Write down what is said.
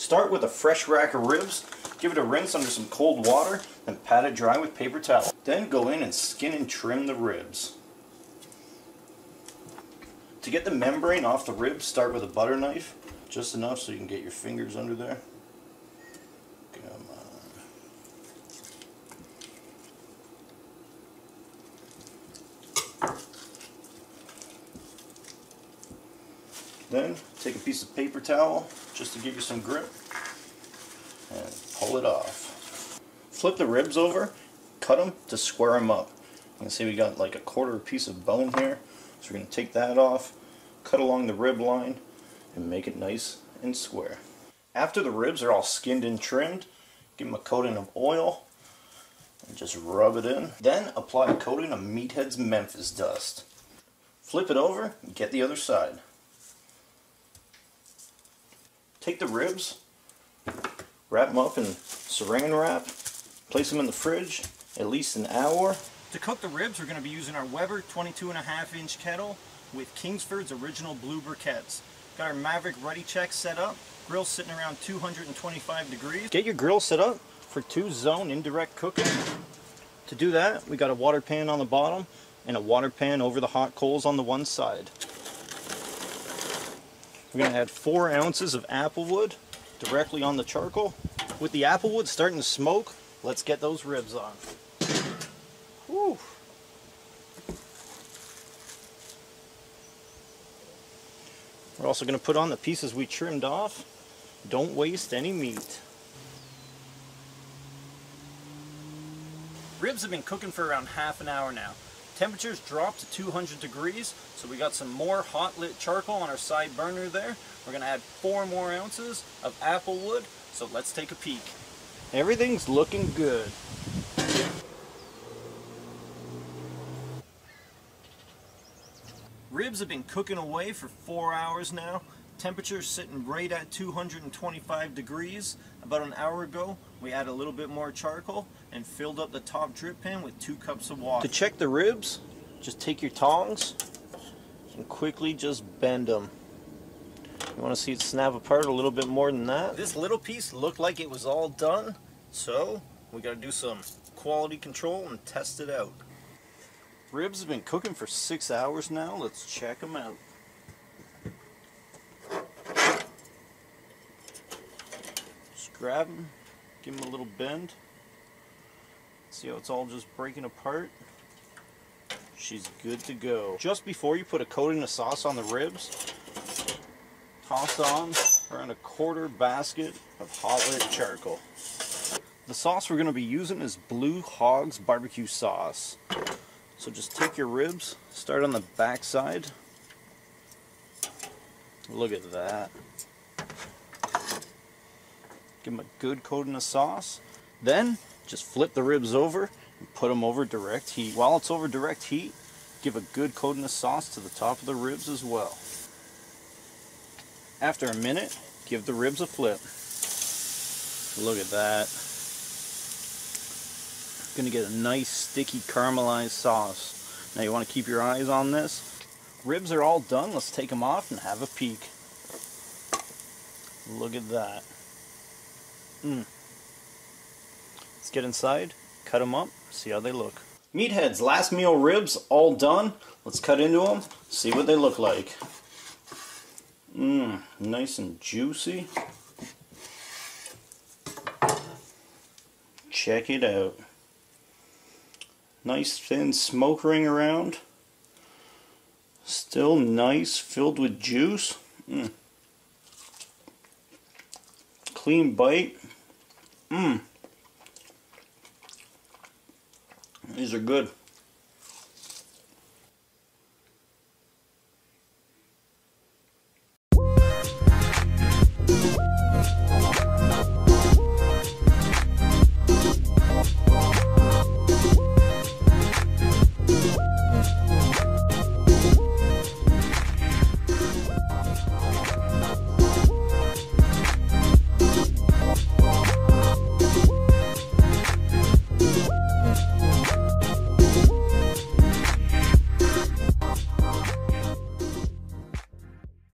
Start with a fresh rack of ribs, give it a rinse under some cold water, then pat it dry with paper towel. Then go in and skin and trim the ribs. To get the membrane off the ribs, start with a butter knife, just enough so you can get your fingers under there. Come on. Then take a piece of paper towel just to give you some grip and pull it off. Flip the ribs over, cut them to square them up. You can see we got like a quarter piece of bone here, so we're going to take that off, cut along the rib line, and make it nice and square. After the ribs are all skinned and trimmed, give them a coating of oil and just rub it in. Then apply a coating of Meathead's Memphis dust. Flip it over and get the other side. Take the ribs, wrap them up in saran wrap, place them in the fridge at least an hour. To cook the ribs, we're going to be using our Weber 22.5-inch kettle with Kingsford's original blue briquettes. Got our Maverick Ready Check set up, grill sitting around 225 degrees. Get your grill set up for 2-zone indirect cooking. To do that, we got a water pan on the bottom and a water pan over the hot coals on the one side. We're going to add 4 ounces of applewood directly on the charcoal. With the applewood starting to smoke, let's get those ribs on. Whew. We're also going to put on the pieces we trimmed off. Don't waste any meat. Ribs have been cooking for around half an hour now. Temperatures dropped to 200 degrees, so we got some more hot lit charcoal on our side burner there. We're going to add 4 more ounces of applewood, so let's take a peek. Everything's looking good. Ribs have been cooking away for 4 hours now. Temperature's sitting right at 225 degrees. About an hour ago, we added a little bit more charcoal and filled up the top drip pan with 2 cups of water. To check the ribs, just take your tongs and quickly just bend them. You want to see it snap apart a little bit more than that. This little piece looked like it was all done, so we got to do some quality control and test it out. Ribs have been cooking for 6 hours now. Let's check them out. Just grab them, give them a little bend. See how it's all just breaking apart? She's good to go. Just before you put a coating of sauce on the ribs, toss on around a quarter basket of hot lit charcoal. The sauce we're going to be using is Blue Hog's barbecue sauce. So just take your ribs, start on the back side. Look at that. Give them a good coating of sauce. Then just flip the ribs over and put them over direct heat. While it's over direct heat, give a good coating of sauce to the top of the ribs as well. After a minute, give the ribs a flip. Look at that. Gonna get a nice sticky caramelized sauce. Now you want to keep your eyes on this. Ribs are all done. Let's take them off and have a peek. Look at that. Let's get inside, cut them up, see how they look. Meathead's last meal ribs all done. Let's cut into them, see what they look like. Nice and juicy. Check it out. Nice thin smoke ring around. Still nice, filled with juice. Clean bite. These are good.